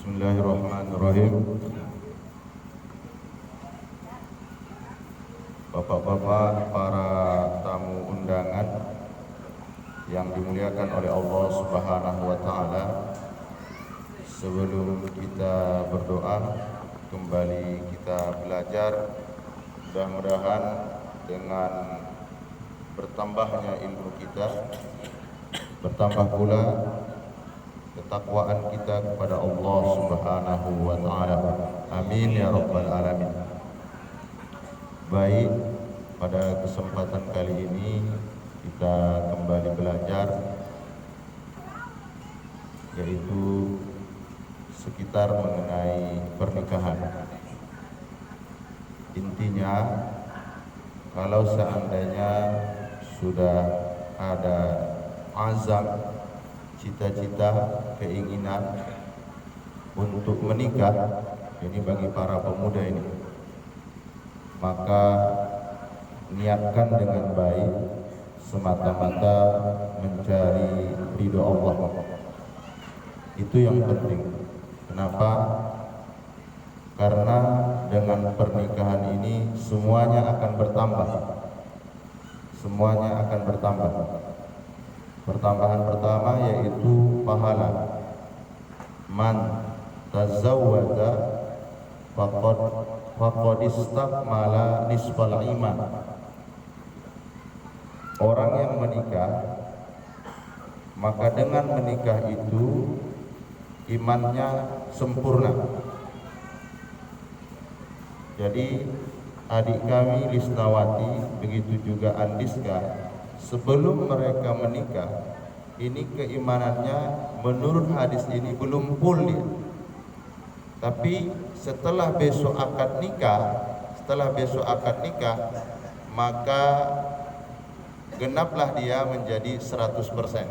Bismillahirrahmanirrahim. Bapak-bapak, para tamu undangan yang dimuliakan oleh Allah Subhanahu wa taala, sebelum kita berdoa, kembali kita belajar. Mudah-mudahan dengan bertambahnya ilmu kita, bertambah pula ketakwaan kita kepada Allah Subhanahu wa taala. Amin ya rabbal alamin. Baik, pada kesempatan kali ini kita kembali belajar, yaitu sekitar mengenai pernikahan. Intinya, kalau seandainya sudah ada azam, cita-cita, keinginan untuk menikah, ini bagi para pemuda ini, maka niatkan dengan baik, semata-mata mencari ridho Allah. Itu yang penting. Kenapa? Karena dengan pernikahan ini semuanya akan bertambah. Semuanya akan bertambah. Pertambahan pertama yaitu pahala. Man tazawwaja faqad istakmala nisfal iman. Orang yang menikah, maka dengan menikah itu imannya sempurna. Jadi adik kami Lisnawati, begitu juga Andiska, sebelum mereka menikah, ini keimanannya menurut hadis ini belum full dia. Tapi setelah besok akad nikah, maka genaplah dia menjadi 100%.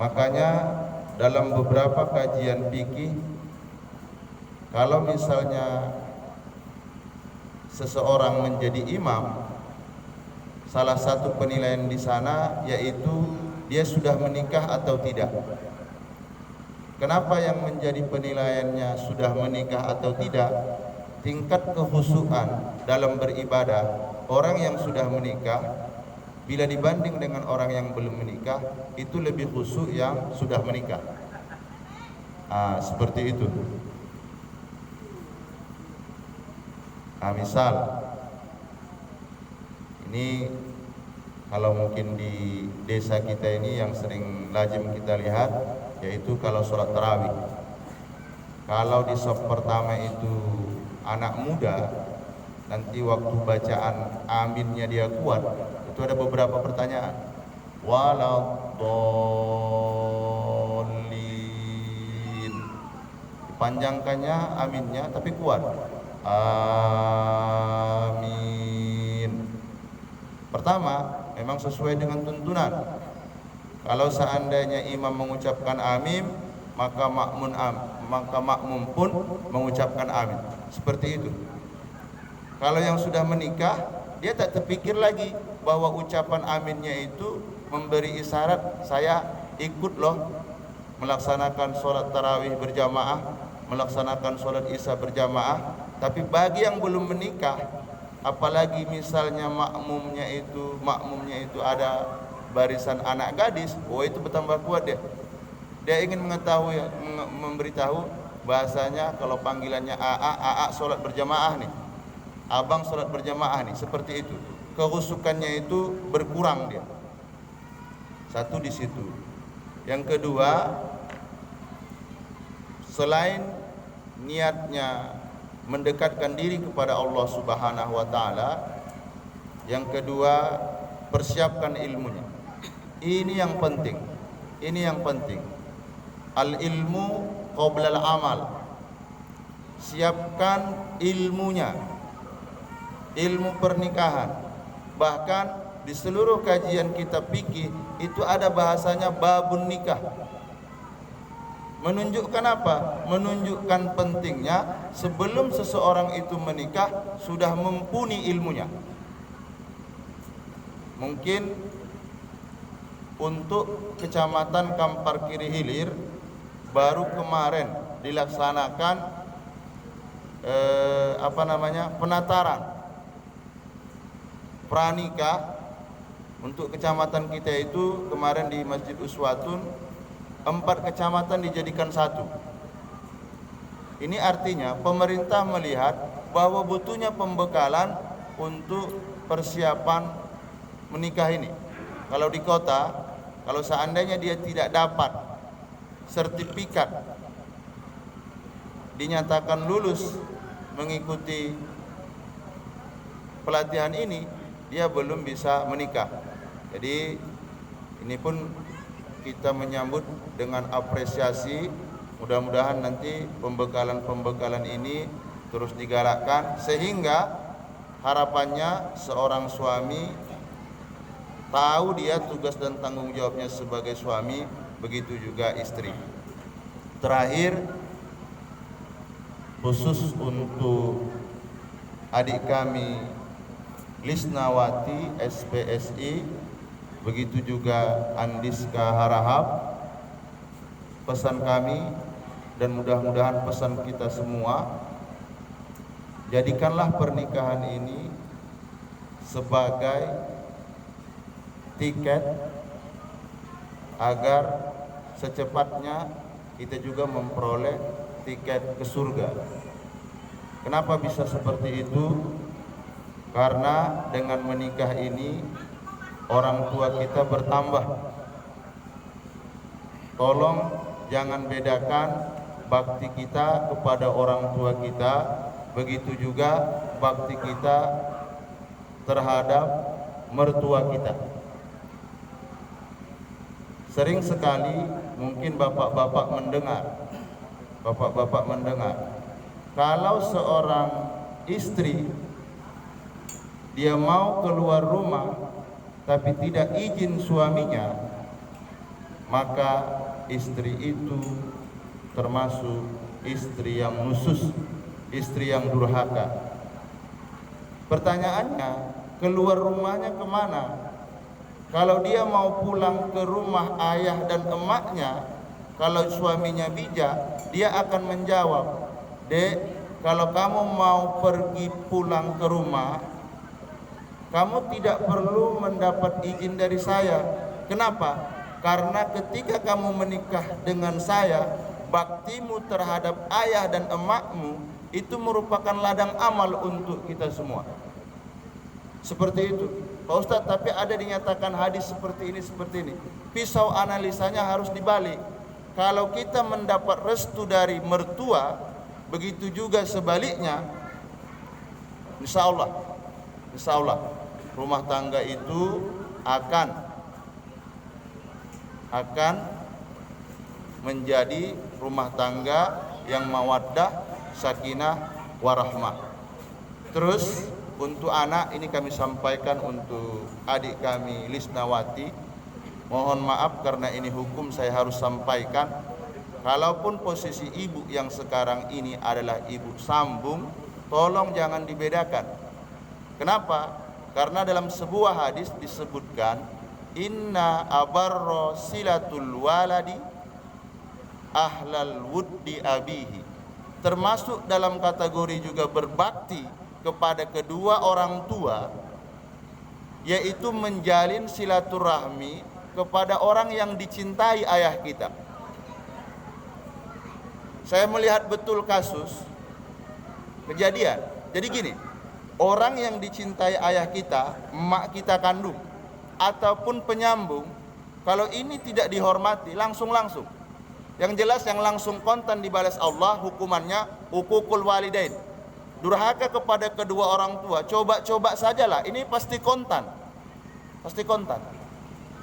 Makanya dalam beberapa kajian fikih, kalau misalnya seseorang menjadi imam, salah satu penilaian di sana yaitu dia sudah menikah atau tidak. Kenapa yang menjadi penilaiannya sudah menikah atau tidak? Tingkat kekhusyukan dalam beribadah orang yang sudah menikah bila dibanding dengan orang yang belum menikah, itu lebih khusyuk yang sudah menikah. Seperti itu. Misal ini kalau mungkin di desa kita ini yang sering lazim kita lihat, yaitu kalau sholat tarawih, kalau di shaf pertama itu anak muda, nanti waktu bacaan aminnya dia kuat, itu ada beberapa pertanyaan. Waladhdallin, dipanjangkannya aminnya tapi kuat. Amin. Pertama, memang sesuai dengan tuntunan. Kalau seandainya imam mengucapkan amin, maka makmum pun mengucapkan amin. Seperti itu. Kalau yang sudah menikah, dia tak terpikir lagi bahwa ucapan aminnya itu memberi isyarat saya ikut loh melaksanakan sholat tarawih berjamaah, melaksanakan sholat isya berjamaah. Tapi bagi yang belum menikah, apalagi misalnya makmumnya itu ada barisan anak gadis, itu bertambah kuat dia. Dia ingin mengetahui, memberitahu bahasanya kalau panggilannya AA sholat berjamaah nih, abang sholat berjamaah nih, seperti itu. Kehusukannya itu berkurang dia. Satu di situ. Yang kedua, selain niatnya mendekatkan diri kepada Allah Subhanahu wa taala, yang kedua persiapkan ilmunya. Ini yang penting. Al ilmu qabla al amal. Siapkan ilmunya. Ilmu pernikahan. Bahkan di seluruh kajian kitab fikih itu ada bahasanya babun nikah. Menunjukkan apa? Menunjukkan pentingnya sebelum seseorang itu menikah sudah mumpuni ilmunya. Mungkin untuk Kecamatan Kampar Kiri Hilir baru kemarin dilaksanakan penataran pranikah untuk kecamatan kita itu kemarin di Masjid Uswatun, 4 kecamatan dijadikan 1. Ini artinya pemerintah melihat bahwa butuhnya pembekalan untuk persiapan menikah ini. Kalau di kota, kalau seandainya dia tidak dapat sertifikat dinyatakan lulus mengikuti pelatihan ini, dia belum bisa menikah. Jadi ini pun kita menyambut dengan apresiasi. Mudah-mudahan nanti pembekalan ini terus digalakkan sehingga harapannya seorang suami tahu dia tugas dan tanggung jawabnya sebagai suami, begitu juga istri. Terakhir, khusus untuk adik kami Lisnawati SPSI, begitu juga Andiska Harahap, pesan kami dan mudah-mudahan pesan kita semua, jadikanlah pernikahan ini sebagai tiket agar secepatnya kita juga memperoleh tiket ke surga. Kenapa bisa seperti itu? Karena dengan menikah ini orang tua kita bertambah. Tolong jangan bedakan bakti kita kepada orang tua kita, begitu juga bakti kita terhadap mertua kita. Sering sekali mungkin bapak-bapak mendengar, kalau seorang istri dia mau keluar rumah tapi tidak izin suaminya, maka istri itu termasuk istri yang nusus, istri yang durhaka. Pertanyaannya, keluar rumahnya kemana? Kalau dia mau pulang ke rumah ayah dan emaknya, kalau suaminya bijak, dia akan menjawab, "Dek, kalau kamu mau pergi pulang ke rumah, kamu tidak perlu mendapat izin dari saya." Kenapa? Karena ketika kamu menikah dengan saya, baktimu terhadap ayah dan emakmu itu merupakan ladang amal untuk kita semua. Seperti itu, Pak Ustadz. Tapi ada dinyatakan hadis seperti ini. Pisau analisanya harus dibalik. Kalau kita mendapat restu dari mertua, begitu juga sebaliknya, insya Allah rumah tangga itu akan menjadi rumah tangga yang mawaddah, sakinah, warahmah. Terus untuk anak ini kami sampaikan untuk adik kami Lisnawati, mohon maaf karena ini hukum saya harus sampaikan. Kalaupun posisi ibu yang sekarang ini adalah ibu sambung, tolong jangan dibedakan. Kenapa? Karena dalam sebuah hadis disebutkan, inna abarro silatul waladi ahlal wuddi abihi. Termasuk dalam kategori juga berbakti kepada kedua orang tua, yaitu menjalin silaturahmi kepada orang yang dicintai ayah kita. Saya melihat betul kasus kejadian. Jadi gini, orang yang dicintai ayah kita, emak kita kandung, ataupun penyambung, kalau ini tidak dihormati, langsung. Yang jelas yang langsung kontan dibalas Allah hukumannya hukukul walidain. Durhaka kepada kedua orang tua, coba sajalah, ini pasti kontan.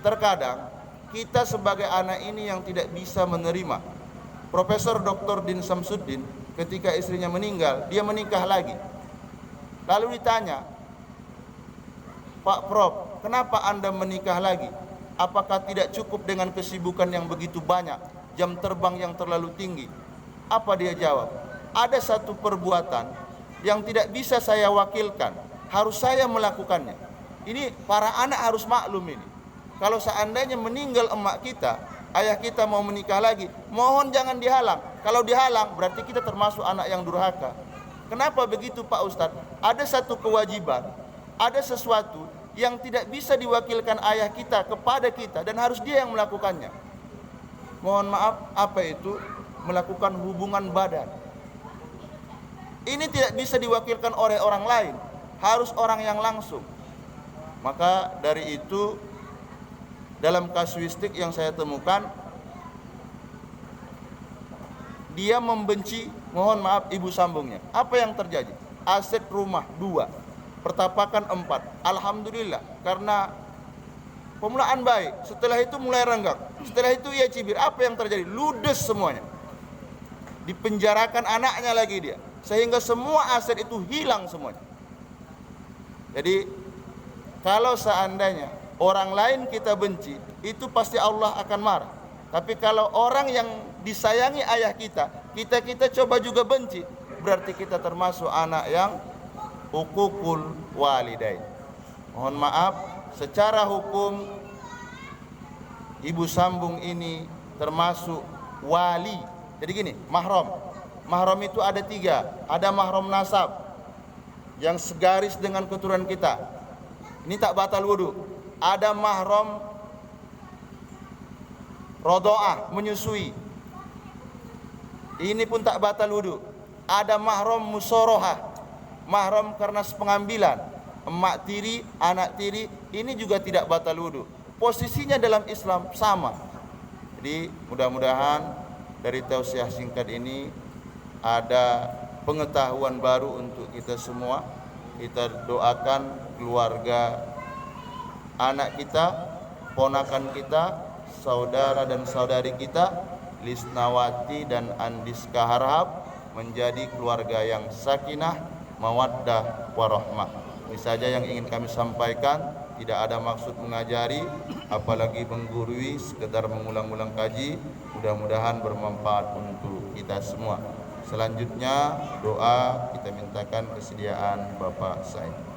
Terkadang kita sebagai anak ini yang tidak bisa menerima. Profesor Dr. Din Samsuddin ketika istrinya meninggal, dia menikah lagi. Lalu ditanya, "Pak Prof, kenapa Anda menikah lagi? Apakah tidak cukup dengan kesibukan yang begitu banyak, jam terbang yang terlalu tinggi?" Apa dia jawab? "Ada satu perbuatan yang tidak bisa saya wakilkan, harus saya melakukannya." Ini para anak harus maklum ini. Kalau seandainya meninggal emak kita, ayah kita mau menikah lagi, mohon jangan dihalang. Kalau dihalang berarti kita termasuk anak yang durhaka. Kenapa begitu Pak Ustadz? Ada satu kewajiban, ada sesuatu yang tidak bisa diwakilkan ayah kita kepada kita dan harus dia yang melakukannya. Mohon maaf, apa itu? Melakukan hubungan badan. Ini tidak bisa diwakilkan oleh orang lain, harus orang yang langsung. Maka dari itu, dalam kasuistik yang saya temukan, dia membenci, mohon maaf, ibu sambungnya. Apa yang terjadi? Aset rumah 2, pertapakan 4. Alhamdulillah, karena pemulaan baik. Setelah itu mulai renggang. Setelah itu ia cibir. Apa yang terjadi? Ludes semuanya. Dipenjarakan anaknya lagi dia, sehingga semua aset itu hilang semuanya. Jadi kalau seandainya orang lain kita benci, itu pasti Allah akan marah. Tapi kalau orang yang disayangi ayah kita, kita coba juga benci, berarti kita termasuk anak yang uququl walidain. Mohon maaf, secara hukum ibu sambung ini termasuk wali. Jadi gini, mahram. Mahram itu ada 3. Ada mahram nasab yang segaris dengan keturunan kita. Ini tak batal wudu. Ada mahram rodoah, menyusui. Ini pun tak batal wudu. Ada mahram musorohah, mahram karena sepengambilan, emak tiri, anak tiri. Ini juga tidak batal wudu. Posisinya dalam Islam sama. Jadi mudah-mudahan dari tausiah singkat ini ada pengetahuan baru untuk kita semua. Kita doakan keluarga, anak kita, ponakan kita, saudara dan saudari kita, Lisnawati dan Andiska Harhab, menjadi keluarga yang sakinah, mawaddah, warahmah. Ini saja yang ingin kami sampaikan. Tidak ada maksud mengajari, apalagi menggurui, sekedar mengulang-ulang kaji. Mudah-mudahan bermanfaat untuk kita semua. Selanjutnya doa kita mintakan kesediaan Bapak Said.